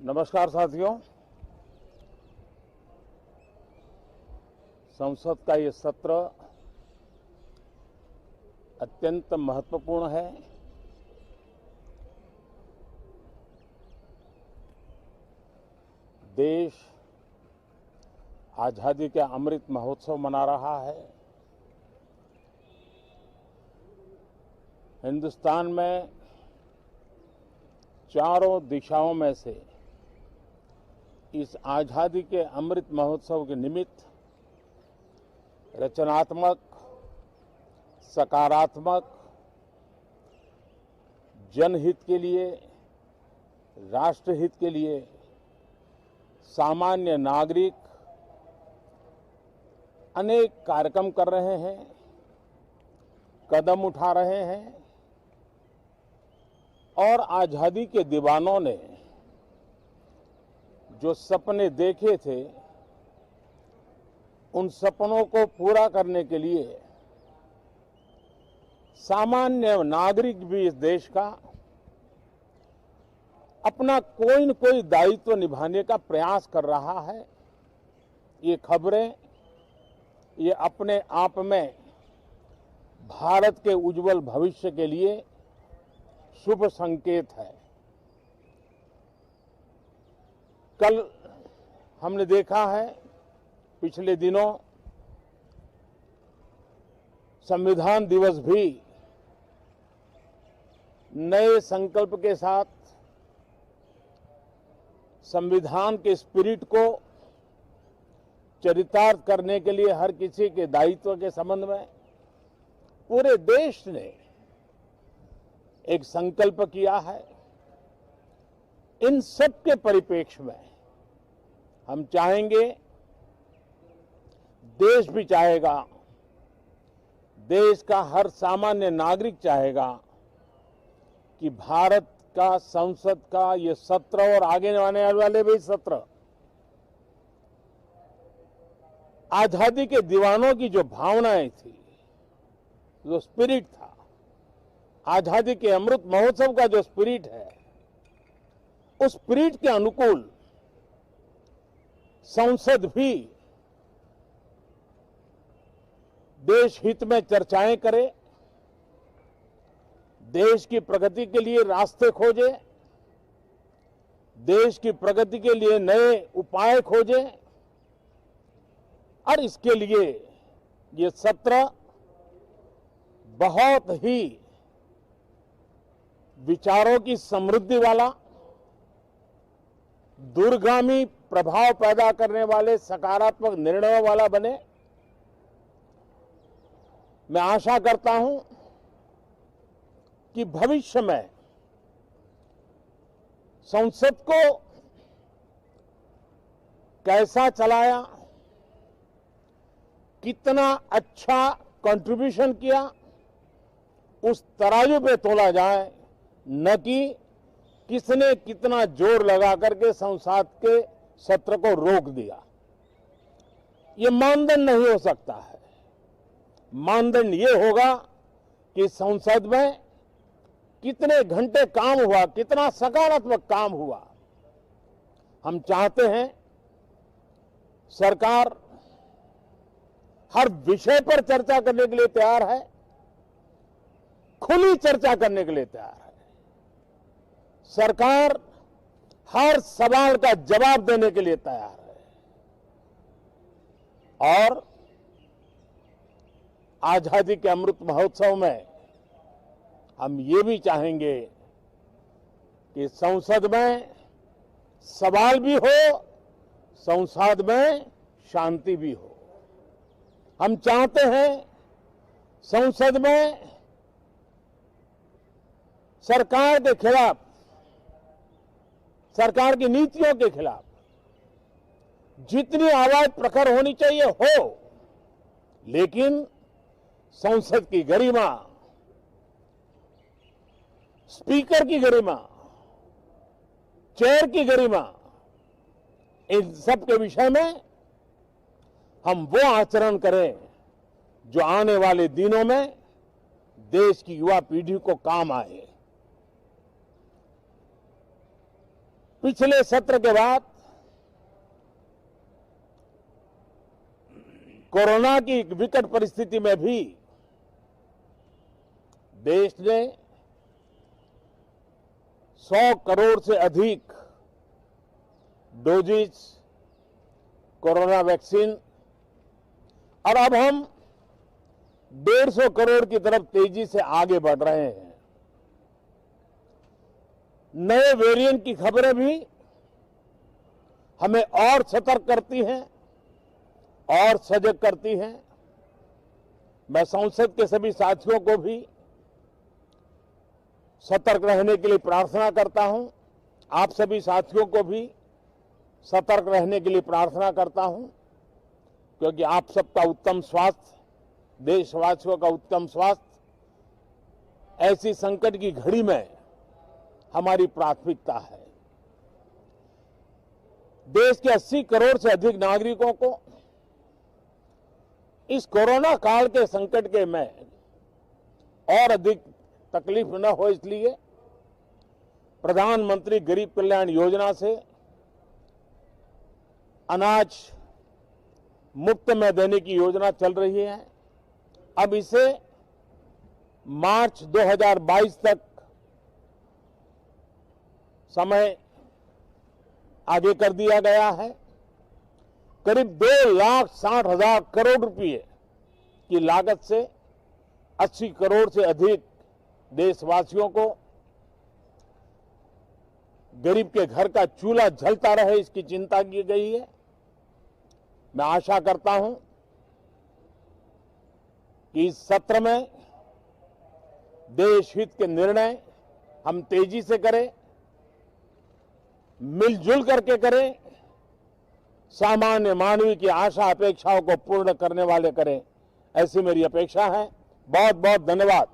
नमस्कार साथियों। संसद का ये सत्र अत्यंत महत्वपूर्ण है। देश आजादी के अमृत महोत्सव मना रहा है। हिंदुस्तान में चारों दिशाओं में से इस आजादी के अमृत महोत्सव के निमित्त रचनात्मक, सकारात्मक, जनहित के लिए, राष्ट्रहित के लिए सामान्य नागरिक अनेक कार्यक्रम कर रहे हैं, कदम उठा रहे हैं और आजादी के दीवानों ने जो सपने देखे थे उन सपनों को पूरा करने के लिए सामान्य नागरिक भी इस देश का अपना कोई न कोई दायित्व निभाने का प्रयास कर रहा है। ये खबरें ये अपने आप में भारत के उज्जवल भविष्य के लिए शुभ संकेत है। कल हमने देखा है, पिछले दिनों संविधान दिवस भी नए संकल्प के साथ संविधान के स्पिरिट को चरितार्थ करने के लिए हर किसी के दायित्व के संबंध में पूरे देश ने एक संकल्प किया है। इन सब के परिप्रेक्ष्य में हम चाहेंगे, देश भी चाहेगा, देश का हर सामान्य नागरिक चाहेगा कि भारत का संसद का ये सत्र और आगे आने वाले भी सत्र आजादी के दीवानों की जो भावनाएं थी, जो स्पिरिट था, आजादी के अमृत महोत्सव का जो स्पिरिट है, उस स्पिरिट के अनुकूल संसद भी देश हित में चर्चाएं करे, देश की प्रगति के लिए रास्ते खोजे, देश की प्रगति के लिए नए उपाय खोजे और इसके लिए ये सत्र बहुत ही विचारों की समृद्धि वाला, दूरगामी प्रभाव पैदा करने वाले सकारात्मक निर्णयों वाला बने। मैं आशा करता हूं कि भविष्य में संसद को कैसा चलाया, कितना अच्छा कंट्रीब्यूशन किया, उस तराजू पे तोला जाए, न कि किसने कितना जोर लगा करके संसद के सत्र को रोक दिया। ये मानदंड नहीं हो सकता है। मानदंड ये होगा कि संसद में कितने घंटे काम हुआ, कितना सकारात्मक काम हुआ। हम चाहते हैं सरकार हर विषय पर चर्चा करने के लिए तैयार है, खुली चर्चा करने के लिए तैयार है। सरकार हर सवाल का जवाब देने के लिए तैयार है और आजादी के अमृत महोत्सव में हम ये भी चाहेंगे कि संसद में सवाल भी हो, संसद में शांति भी हो। हम चाहते हैं संसद में सरकार के खिलाफ, सरकार की नीतियों के खिलाफ जितनी आवाज प्रखर होनी चाहिए हो, लेकिन संसद की गरिमा, स्पीकर की गरिमा, चेयर की गरिमा, इन सब के विषय में हम वो आचरण करें जो आने वाले दिनों में देश की युवा पीढ़ी को काम आए। पिछले सत्र के बाद कोरोना की विकट परिस्थिति में भी देश ने 100 करोड़ से अधिक डोजेज कोरोना वैक्सीन और अब हम 150 करोड़ की तरफ तेजी से आगे बढ़ रहे हैं। नए वेरिएंट की खबरें भी हमें और सतर्क करती हैं और सजग करती हैं। मैं संसद के सभी साथियों को भी सतर्क रहने के लिए प्रार्थना करता हूं। आप सभी साथियों को भी सतर्क रहने के लिए प्रार्थना करता हूं, क्योंकि आप सबका उत्तम स्वास्थ्य, देशवासियों का उत्तम स्वास्थ्य ऐसी संकट की घड़ी में हमारी प्राथमिकता है। देश के 80 करोड़ से अधिक नागरिकों को इस कोरोना काल के संकट के में और अधिक तकलीफ न हो, इसलिए प्रधानमंत्री गरीब कल्याण योजना से अनाज मुफ्त में देने की योजना चल रही है। अब इसे मार्च 2022 तक समय आगे कर दिया गया है। करीब 2,60,000 करोड़ रुपए की लागत से 80 करोड़ से अधिक देशवासियों को गरीब के घर का चूल्हा जलता रहे, इसकी चिंता की गई है। मैं आशा करता हूं कि इस सत्र में देश हित के निर्णय हम तेजी से करें, मिलजुल करके करें, सामान्य मानवीय की आशा अपेक्षाओं को पूर्ण करने वाले करें, ऐसी मेरी अपेक्षा है। बहुत बहुत धन्यवाद।